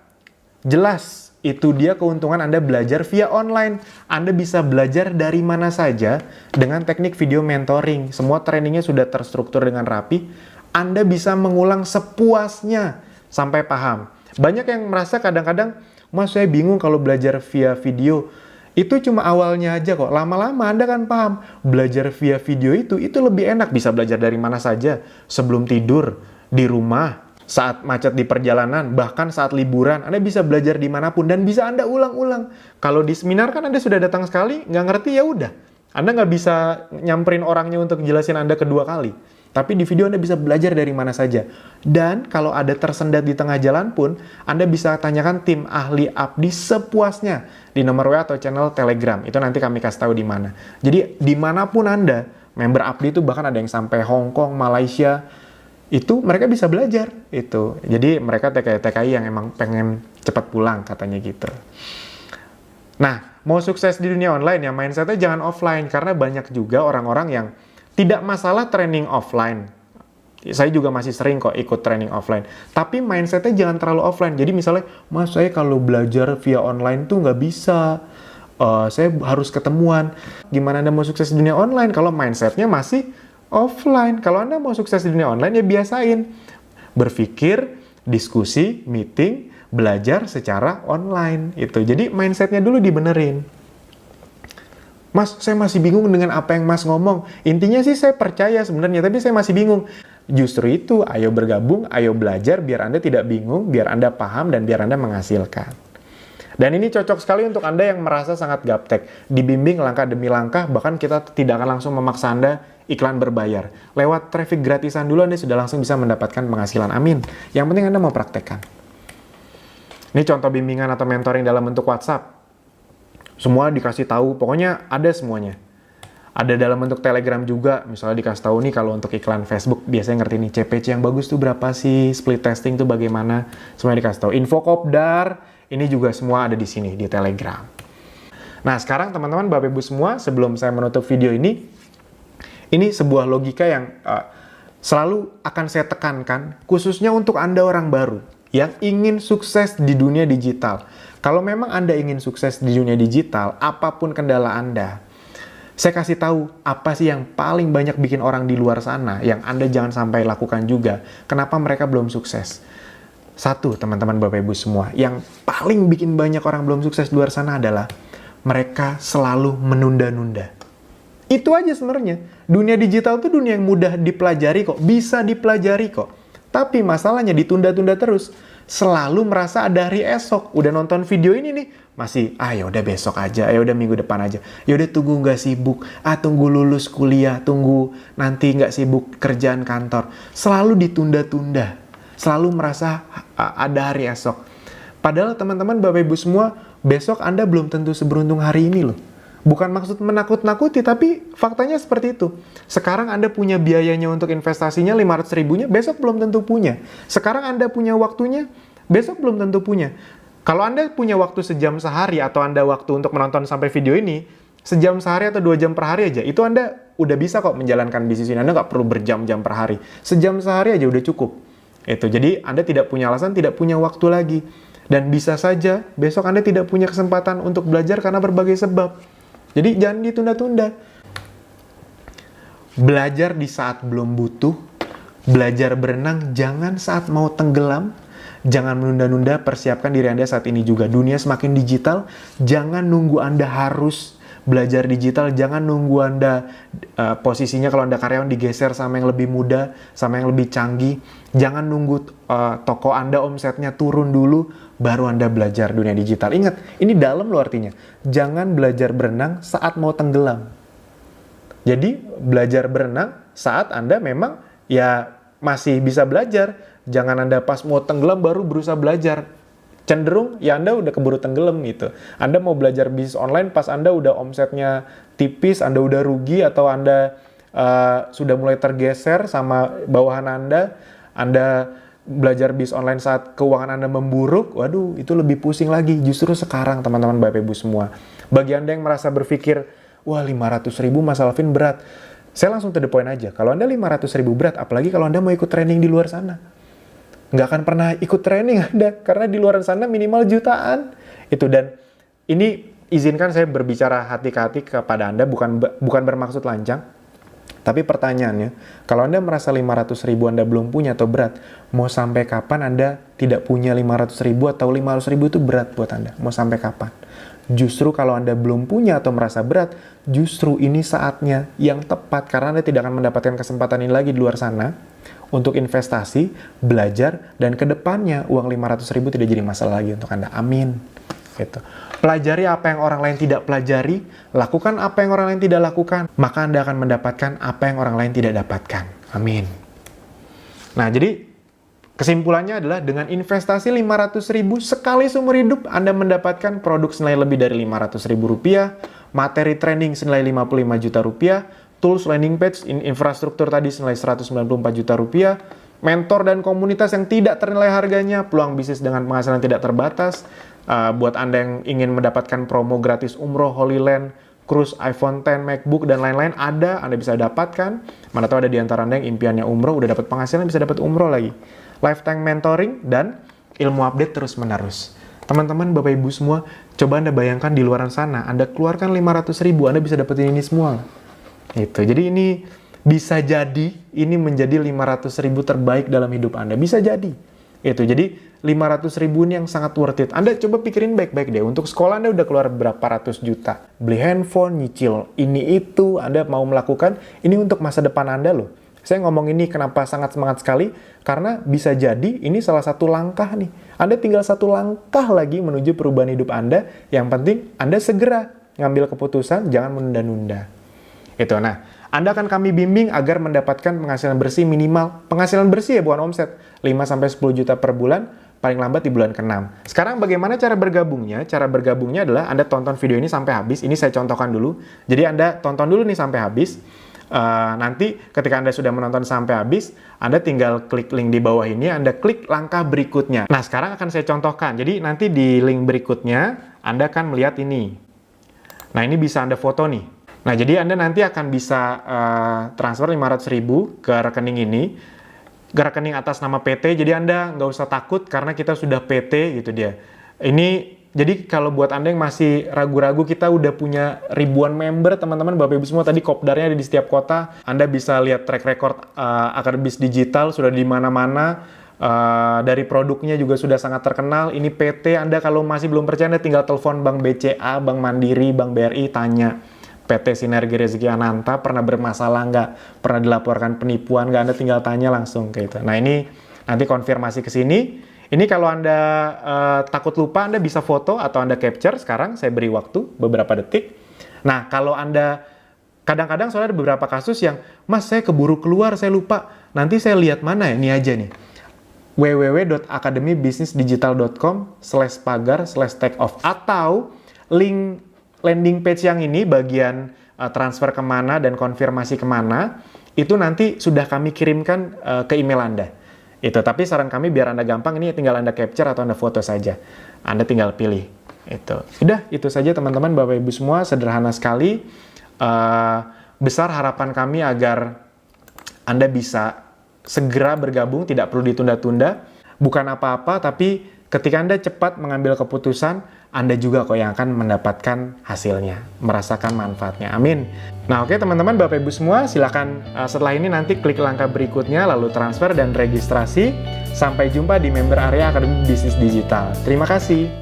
Jelas. Itu dia keuntungan Anda belajar via online. Anda bisa belajar dari mana saja dengan teknik video mentoring. Semua trainingnya sudah terstruktur dengan rapi. Anda bisa mengulang sepuasnya sampai paham. Banyak yang merasa kadang-kadang, Mas, saya bingung kalau belajar via video. Itu cuma awalnya aja kok. Lama-lama Anda kan paham. Belajar via video itu lebih enak. Bisa belajar dari mana saja. Sebelum tidur, di rumah, saat macet di perjalanan, bahkan saat liburan. Anda bisa belajar dimanapun dan bisa Anda ulang-ulang. Kalau di seminar kan Anda sudah datang sekali, nggak ngerti ya udah. Anda nggak bisa nyamperin orangnya untuk jelasin Anda kedua kali. Tapi di video Anda bisa belajar dari mana saja. Dan kalau ada tersendat di tengah jalan pun, Anda bisa tanyakan tim ahli Abdi sepuasnya di nomor WA atau channel Telegram. Itu nanti kami kasih tahu di mana. Jadi dimanapun Anda, member Abdi itu bahkan ada yang sampai Hong Kong, Malaysia, itu mereka bisa belajar itu. Jadi mereka TKI yang emang pengen cepat pulang katanya gitu. Nah, mau sukses di dunia online ya mindsetnya jangan offline, karena banyak juga orang-orang yang tidak masalah training offline. Saya juga masih sering kok ikut training offline. Tapi mindsetnya jangan terlalu offline. Jadi misalnya, Mas, saya kalau belajar via online tuh nggak bisa. Saya harus ketemuan. Gimana Anda mau sukses di dunia online kalau mindsetnya masih offline? Kalau Anda mau sukses di dunia online, ya biasain berpikir, diskusi, meeting, belajar secara online. Itu. Jadi mindsetnya dulu dibenerin. Mas, saya masih bingung dengan apa yang Mas ngomong. Intinya sih saya percaya sebenarnya, tapi saya masih bingung. Justru itu, ayo bergabung, ayo belajar biar Anda tidak bingung, biar Anda paham, dan biar Anda menghasilkan. Dan ini cocok sekali untuk Anda yang merasa sangat gaptek. Dibimbing langkah demi langkah, bahkan kita tidak akan langsung memaksa Anda iklan berbayar. Lewat traffic gratisan dulu Anda sudah langsung bisa mendapatkan penghasilan. Amin. Yang penting Anda mau praktekkan. Ini contoh bimbingan atau mentoring dalam bentuk WhatsApp. Semua dikasih tahu, pokoknya ada semuanya. Ada dalam bentuk Telegram juga, misalnya dikasih tahu nih kalau untuk iklan Facebook biasanya ngerti nih CPC yang bagus tuh berapa sih, split testing tuh bagaimana, semuanya dikasih tahu. Info Kopdar, ini juga semua ada di sini di Telegram. Nah, sekarang teman-teman, Bapak Ibu semua, sebelum saya menutup video ini sebuah logika yang selalu akan saya tekankan, khususnya untuk Anda orang baru yang ingin sukses di dunia digital. Kalau memang Anda ingin sukses di dunia digital, apapun kendala Anda, saya kasih tahu apa sih yang paling banyak bikin orang di luar sana, yang Anda jangan sampai lakukan juga. Kenapa mereka belum sukses? Satu, teman-teman Bapak Ibu semua, yang paling bikin banyak orang belum sukses di luar sana adalah mereka selalu menunda-nunda. Itu aja sebenarnya. Dunia digital itu dunia yang mudah dipelajari kok, bisa dipelajari kok. Tapi masalahnya ditunda-tunda terus. Selalu merasa ada hari esok. Udah nonton video ini nih, masih, ya udah besok aja, ya udah minggu depan aja. Ya udah tunggu nggak sibuk, tunggu lulus kuliah, tunggu nanti nggak sibuk kerjaan kantor. Selalu ditunda-tunda. Selalu merasa ada hari esok. Padahal teman-teman, Bapak Ibu semua, besok Anda belum tentu seberuntung hari ini loh. Bukan maksud menakut-nakuti, tapi faktanya seperti itu. Sekarang Anda punya biayanya untuk investasinya 500 ribunya, besok belum tentu punya. Sekarang Anda punya waktunya, besok belum tentu punya. Kalau Anda punya waktu sejam sehari, atau Anda waktu untuk menonton sampai video ini, sejam sehari atau 2 jam per hari aja, itu Anda udah bisa kok menjalankan bisnis ini. Anda nggak perlu berjam-jam per hari. Sejam sehari aja udah cukup. Jadi Anda tidak punya alasan, tidak punya waktu lagi. Dan bisa saja besok Anda tidak punya kesempatan untuk belajar karena berbagai sebab. Jadi jangan ditunda-tunda. Belajar di saat belum butuh, belajar berenang jangan saat mau tenggelam, jangan menunda-nunda, persiapkan diri Anda saat ini juga. Dunia semakin digital, jangan nunggu Anda harus belajar digital, jangan nunggu Anda posisinya kalau Anda karyawan digeser sama yang lebih muda, sama yang lebih canggih. Jangan nunggu toko Anda omsetnya turun dulu, baru Anda belajar dunia digital. Ingat, ini dalam loh artinya. Jangan belajar berenang saat mau tenggelam. Jadi, belajar berenang saat Anda memang ya masih bisa belajar. Jangan Anda pas mau tenggelam baru berusaha belajar. Cenderung ya Anda udah keburu tenggelam gitu. Anda mau belajar bisnis online pas Anda udah omsetnya tipis, Anda udah rugi, atau Anda sudah mulai tergeser sama bawahan Anda belajar bisnis online saat keuangan Anda memburuk, waduh itu lebih pusing lagi. Justru sekarang teman-teman Bapak Ibu semua, bagi Anda yang merasa berpikir, wah 500 ribu Mas Alvin berat, saya langsung to the point aja. Kalau Anda 500 ribu berat, apalagi kalau Anda mau ikut training di luar sana, nggak akan pernah ikut training Anda, karena di luar sana minimal jutaan. Dan ini izinkan saya berbicara hati ke hati kepada Anda, bukan bermaksud lancang. Tapi pertanyaannya, kalau Anda merasa 500 ribu Anda belum punya atau berat, mau sampai kapan Anda tidak punya 500 ribu atau 500 ribu itu berat buat Anda? Mau sampai kapan? Justru kalau Anda belum punya atau merasa berat, justru ini saatnya yang tepat, karena Anda tidak akan mendapatkan kesempatan ini lagi di luar sana untuk investasi, belajar, dan kedepannya uang 500 ribu tidak jadi masalah lagi untuk Anda. Amin. Pelajari apa yang orang lain tidak pelajari, lakukan apa yang orang lain tidak lakukan, maka Anda akan mendapatkan apa yang orang lain tidak dapatkan. Amin. Nah, jadi kesimpulannya adalah dengan investasi 500 ribu sekali seumur hidup, Anda mendapatkan produk senilai lebih dari 500 ribu rupiah, materi training senilai 55 juta rupiah, tools landing page, infrastruktur tadi senilai 194 juta rupiah, mentor dan komunitas yang tidak ternilai harganya, peluang bisnis dengan penghasilan tidak terbatas. Buat Anda yang ingin mendapatkan promo gratis umroh, Holy Land, cruise, iPhone X, MacBook, dan lain-lain, Anda bisa dapatkan. Mana tahu ada di antara Anda yang impiannya umroh, udah dapat penghasilan, bisa dapat umroh lagi. Lifetime mentoring, dan ilmu update terus-menerus. Teman-teman, Bapak Ibu semua, coba Anda bayangkan di luar sana, Anda keluarkan 500 ribu, Anda bisa dapetin ini semua. Jadi ini bisa jadi, ini menjadi 500 ribu terbaik dalam hidup Anda. Bisa jadi. Jadi 500 ribu ini yang sangat worth it. Anda coba pikirin baik-baik deh. Untuk sekolah Anda udah keluar berapa ratus juta. Beli handphone, nyicil ini itu. Anda mau melakukan, ini untuk masa depan Anda loh. Saya ngomong ini kenapa sangat semangat sekali. Karena bisa jadi ini salah satu langkah nih. Anda tinggal satu langkah lagi menuju perubahan hidup Anda. Yang penting Anda segera ngambil keputusan, jangan menunda-nunda. Nah, Anda akan kami bimbing agar mendapatkan penghasilan bersih minimal. Penghasilan bersih ya, bukan omset. 5-10 juta per bulan, paling lambat di bulan ke-6. Sekarang bagaimana cara bergabungnya? Cara bergabungnya adalah Anda tonton video ini sampai habis. Ini saya contohkan dulu. Jadi Anda tonton dulu nih sampai habis. Nanti ketika Anda sudah menonton sampai habis, Anda tinggal klik link di bawah ini, Anda klik langkah berikutnya. Nah, sekarang akan saya contohkan. Jadi nanti di link berikutnya, Anda akan melihat ini. Nah, ini bisa Anda foto nih. Nah, jadi Anda nanti akan bisa transfer 500 ribu ke rekening ini, ke rekening atas nama PT. Jadi Anda nggak usah takut karena kita sudah PT gitu dia. Ini jadi kalau buat Anda yang masih ragu-ragu, kita udah punya ribuan member, teman-teman, Bapak Ibu semua. Tadi kopdarnya ada di setiap kota. Anda bisa lihat track record Akademis Digital sudah di mana-mana. Dari produknya juga sudah sangat terkenal. Ini PT. Anda kalau masih belum percaya, Anda tinggal telepon Bank BCA, Bank Mandiri, Bank BRI, tanya. PT Sinergi Rezeki Ananta pernah bermasalah nggak? Pernah dilaporkan penipuan nggak? Anda tinggal tanya langsung kayak gitu. Nah, ini nanti konfirmasi ke sini. Ini kalau Anda takut lupa, Anda bisa foto atau Anda capture. Sekarang saya beri waktu beberapa detik. Nah, kalau Anda kadang-kadang soalnya ada beberapa kasus yang, Mas, saya keburu keluar, saya lupa. Nanti saya lihat mana ya, ini aja nih. www.akademibisnisdigital.com/pagar/take off, atau link landing page yang ini bagian transfer kemana dan konfirmasi kemana itu nanti sudah kami kirimkan ke email Anda. Itu, tapi saran kami biar Anda gampang, ini tinggal Anda capture atau Anda foto saja. Anda tinggal pilih. Itu saja teman-teman, Bapak Ibu semua, sederhana sekali. Besar harapan kami agar Anda bisa segera bergabung, tidak perlu ditunda-tunda. Bukan apa-apa, tapi ketika Anda cepat mengambil keputusan, Anda juga kok yang akan mendapatkan hasilnya, merasakan manfaatnya. Amin. Nah, oke teman-teman, Bapak Ibu semua, silakan setelah ini nanti klik langkah berikutnya, lalu transfer dan registrasi. Sampai jumpa di member area Akademi Bisnis Digital. Terima kasih.